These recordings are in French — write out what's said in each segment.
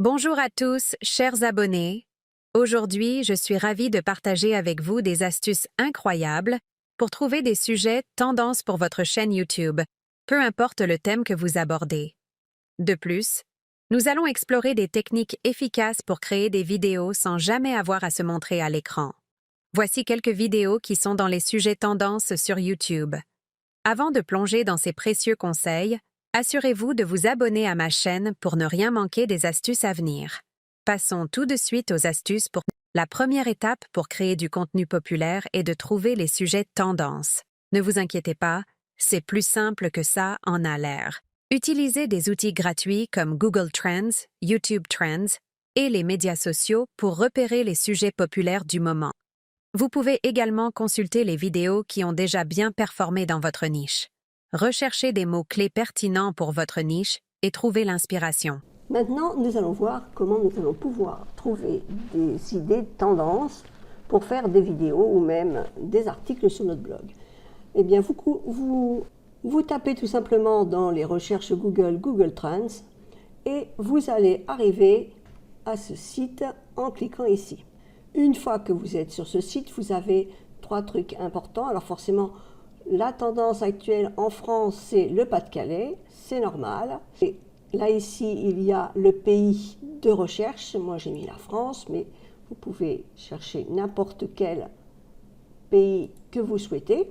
Bonjour à tous, chers abonnés. Aujourd'hui, je suis ravie de partager avec vous des astuces incroyables pour trouver des sujets tendances pour votre chaîne YouTube, peu importe le thème que vous abordez. De plus, nous allons explorer des techniques efficaces pour créer des vidéos sans jamais avoir à se montrer à l'écran. Voici quelques vidéos qui sont dans les sujets tendances sur YouTube. Avant de plonger dans ces précieux conseils, assurez-vous de vous abonner à ma chaîne pour ne rien manquer des astuces à venir. Passons tout de suite aux astuces pour... La première étape pour créer du contenu populaire est de trouver les sujets tendances. Ne vous inquiétez pas, c'est plus simple que ça en a l'air. Utilisez des outils gratuits comme Google Trends, YouTube Trends et les médias sociaux pour repérer les sujets populaires du moment. Vous pouvez également consulter les vidéos qui ont déjà bien performé dans votre niche. Recherchez des mots-clés pertinents pour votre niche et trouvez l'inspiration. Maintenant, nous allons voir comment nous allons pouvoir trouver des idées de tendance pour faire des vidéos ou même des articles sur notre blog. Eh bien, vous tapez tout simplement dans les recherches Google Trends et vous allez arriver à ce site en cliquant ici. Une fois que vous êtes sur ce site, vous avez trois trucs importants. Alors forcément, la tendance actuelle en France, c'est le Pas-de-Calais, c'est normal. Et là, ici, il y a le pays de recherche. Moi, j'ai mis la France, mais vous pouvez chercher n'importe quel pays que vous souhaitez.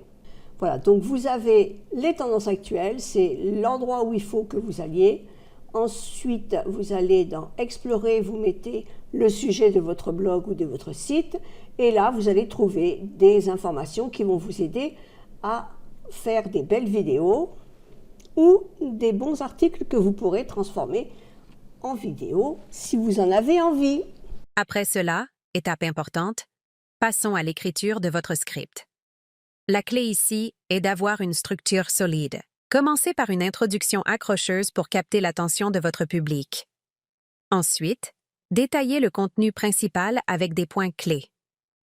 Voilà, donc vous avez les tendances actuelles, c'est l'endroit où il faut que vous alliez. Ensuite, vous allez dans Explorer, vous mettez le sujet de votre blog ou de votre site. Et là, vous allez trouver des informations qui vont vous aider à faire des belles vidéos ou des bons articles que vous pourrez transformer en vidéo si vous en avez envie. Après cela, étape importante, passons à l'écriture de votre script. La clé ici est d'avoir une structure solide. Commencez par une introduction accrocheuse pour capter l'attention de votre public. Ensuite, détaillez le contenu principal avec des points clés.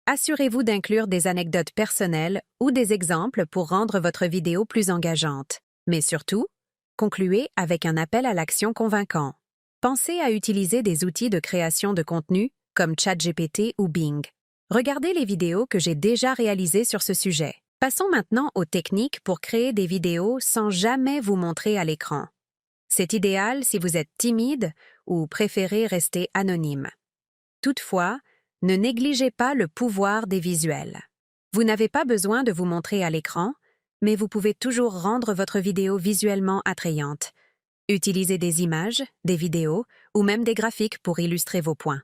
Assurez-vous d'inclure des anecdotes personnelles ou des exemples pour rendre votre vidéo plus engageante. Mais surtout, concluez avec un appel à l'action convaincant. Pensez à utiliser des outils de création de contenu comme ChatGPT ou Bing. Regardez les vidéos que j'ai déjà réalisées sur ce sujet. Passons maintenant aux techniques pour créer des vidéos sans jamais vous montrer à l'écran. C'est idéal si vous êtes timide ou préférez rester anonyme. Toutefois, ne négligez pas le pouvoir des visuels. Vous n'avez pas besoin de vous montrer à l'écran, mais vous pouvez toujours rendre votre vidéo visuellement attrayante. Utilisez des images, des vidéos ou même des graphiques pour illustrer vos points.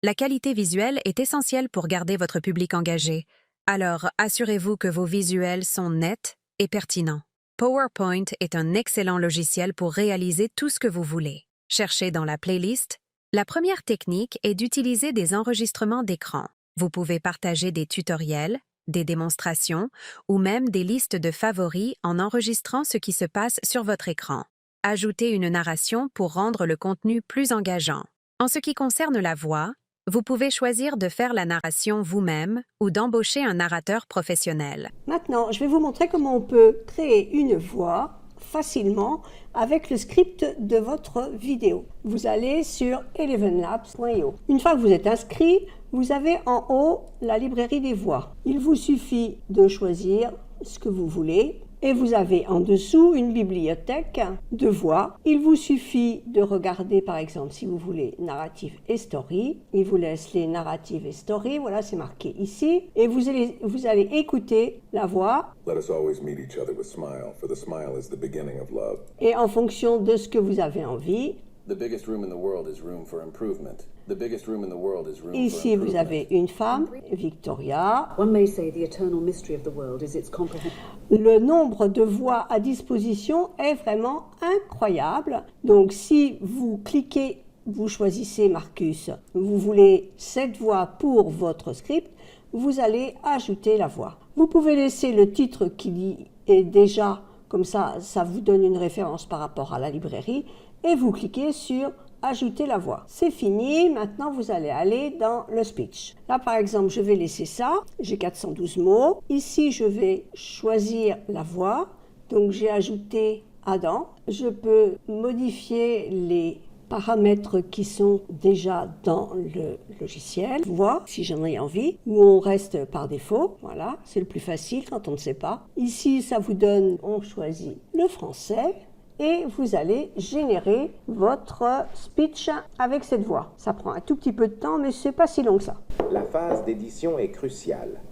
La qualité visuelle est essentielle pour garder votre public engagé, alors assurez-vous que vos visuels sont nets et pertinents. PowerPoint est un excellent logiciel pour réaliser tout ce que vous voulez. Cherchez dans la playlist. La première technique est d'utiliser des enregistrements d'écran. Vous pouvez partager des tutoriels, des démonstrations ou même des listes de favoris en enregistrant ce qui se passe sur votre écran. Ajoutez une narration pour rendre le contenu plus engageant. En ce qui concerne la voix, vous pouvez choisir de faire la narration vous-même ou d'embaucher un narrateur professionnel. Maintenant, je vais vous montrer comment on peut créer une voix facilement avec le script de votre vidéo. Vous allez sur elevenlabs.io. Une fois que vous êtes inscrit, vous avez en haut la librairie des voix. Il vous suffit de choisir ce que vous voulez et vous avez en dessous une bibliothèque de voix. Il vous suffit de regarder par exemple si vous voulez narrative et story. Il vous laisse les narratives et story, voilà c'est marqué ici. Et vous allez écouter la voix. Let us always meet each other with smile, for the smile is the beginning of love. Et en fonction de ce que vous avez envie. The biggest room in the world is room for improvement. The biggest room in the world is room Ici, for improvement. vous avez une femme, Victoria. One may say the eternal mystery of the world is its comprehension. Le nombre de voix à disposition est vraiment incroyable. Donc, si vous cliquez, vous choisissez Marcus, vous voulez cette voix pour votre script, vous allez ajouter la voix. Vous pouvez laisser le titre qui est déjà, comme ça vous donne une référence par rapport à la librairie, et vous cliquez sur Ajouter la voix. C'est fini, maintenant vous allez aller dans le speech. Là par exemple, je vais laisser ça, j'ai 412 mots. Ici, je vais choisir la voix, donc j'ai ajouté Adam. Je peux modifier les paramètres qui sont déjà dans le logiciel. Voix, si j'en ai envie, ou on reste par défaut. Voilà, c'est le plus facile quand on ne sait pas. Ici, ça vous donne, on choisit le français. Et vous allez générer votre speech avec cette voix. Ça prend un tout petit peu de temps, mais c'est pas si long que ça. La phase d'édition est cruciale.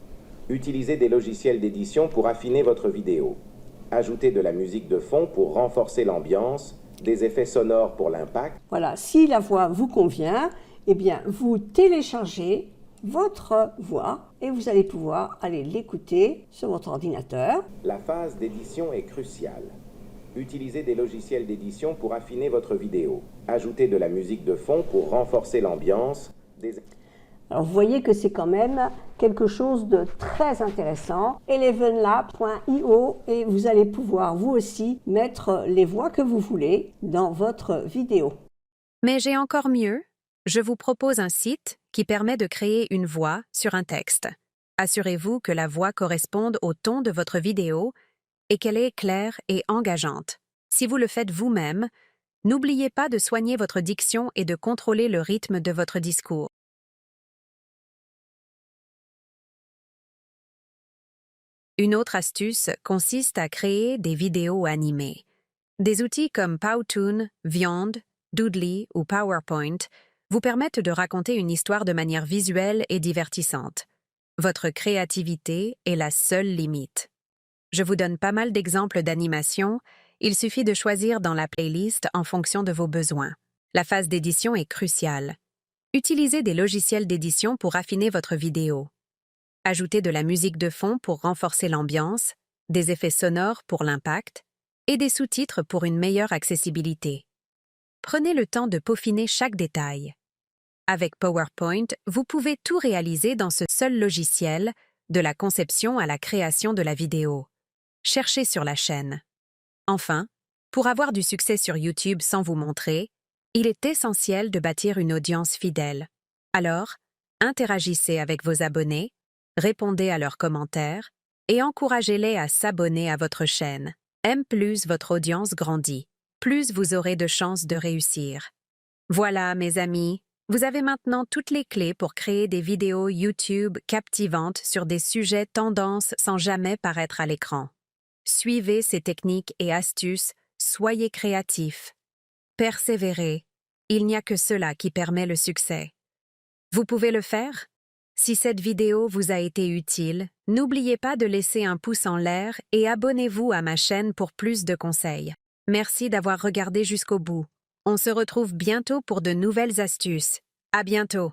Utilisez des logiciels d'édition pour affiner votre vidéo. Ajoutez de la musique de fond pour renforcer l'ambiance, des effets sonores pour l'impact. Voilà, si la voix vous convient, eh bien, vous téléchargez votre voix et vous allez pouvoir aller l'écouter sur votre ordinateur. La phase d'édition est cruciale. Utilisez des logiciels d'édition pour affiner votre vidéo. Ajoutez de la musique de fond pour renforcer l'ambiance. Alors vous voyez que c'est quand même quelque chose de très intéressant. Elevenlab.io et vous allez pouvoir vous aussi mettre les voix que vous voulez dans votre vidéo. Mais j'ai encore mieux. Je vous propose un site qui permet de créer une voix sur un texte. Assurez-vous que la voix corresponde au ton de votre vidéo et qu'elle est claire et engageante. Si vous le faites vous-même, n'oubliez pas de soigner votre diction et de contrôler le rythme de votre discours. Une autre astuce consiste à créer des vidéos animées. Des outils comme Powtoon, Vyond, Doodly ou PowerPoint vous permettent de raconter une histoire de manière visuelle et divertissante. Votre créativité est la seule limite. Je vous donne pas mal d'exemples d'animation, il suffit de choisir dans la playlist en fonction de vos besoins. La phase d'édition est cruciale. Utilisez des logiciels d'édition pour affiner votre vidéo. Ajoutez de la musique de fond pour renforcer l'ambiance, des effets sonores pour l'impact et des sous-titres pour une meilleure accessibilité. Prenez le temps de peaufiner chaque détail. Avec PowerPoint, vous pouvez tout réaliser dans ce seul logiciel, de la conception à la création de la vidéo. Cherchez sur la chaîne. Enfin, pour avoir du succès sur YouTube sans vous montrer, il est essentiel de bâtir une audience fidèle. Alors, interagissez avec vos abonnés, répondez à leurs commentaires et encouragez-les à s'abonner à votre chaîne. Plus votre audience grandit, plus vous aurez de chances de réussir. Voilà, mes amis, vous avez maintenant toutes les clés pour créer des vidéos YouTube captivantes sur des sujets tendances sans jamais paraître à l'écran. Suivez ces techniques et astuces, soyez créatifs. Persévérez, il n'y a que cela qui permet le succès. Vous pouvez le faire? Si cette vidéo vous a été utile, n'oubliez pas de laisser un pouce en l'air et abonnez-vous à ma chaîne pour plus de conseils. Merci d'avoir regardé jusqu'au bout. On se retrouve bientôt pour de nouvelles astuces. À bientôt!